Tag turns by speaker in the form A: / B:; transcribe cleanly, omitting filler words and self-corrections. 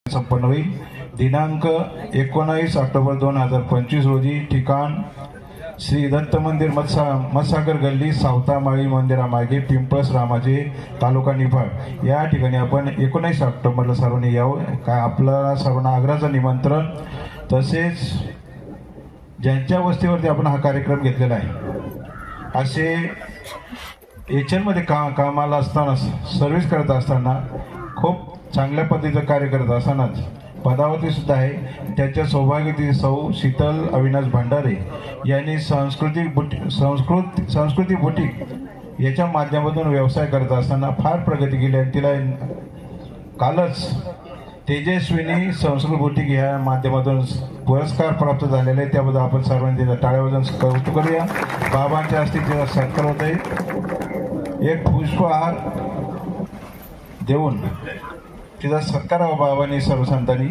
A: संपन्न होईल। दिनांक 19 ऑक्टोबर 2025 रोजी ठिकाण श्री दत्त मंदिर मत्सागर गल्ली सावतामाळी मंदिरामागे पिंपळस रामाचे तालुका निफाड या ठिकाणी आपण 19 ऑक्टोबरला सर्वांनी यावं। काय आपल्याला सर्वांना आग्रहाचं निमंत्रण। तसेच ज्यांच्या वस्तीवरती आपण हा कार्यक्रम घेतलेला आहे असे एचएल मध्ये कामाला असताना सर्व्हिस करत असताना खूप चांगल्या पद्धतीचं कार्य करत असतानाच पदावरती सुद्धा आहे त्याच्या सौभाग्यवती सौ शीतल अविनाश भंडारे यांनी संस्कृती बुटीक याच्या माध्यमातून व्यवसाय करत असताना फार प्रगती केली आणि तिला कालच तेजस्विनी संस्कृत बुटीक या माध्यमातून पुरस्कार प्राप्त झालेला आहे। त्याबद्दल आपण सर्वांनी तिला टाळ्या वाजवून कौतुक करूया। बाबांच्या हस्ते तिला सत्कार होत आहे। एक पुष्पहार देऊन तिचा सत्कार बाबांनी सर्व संतांनी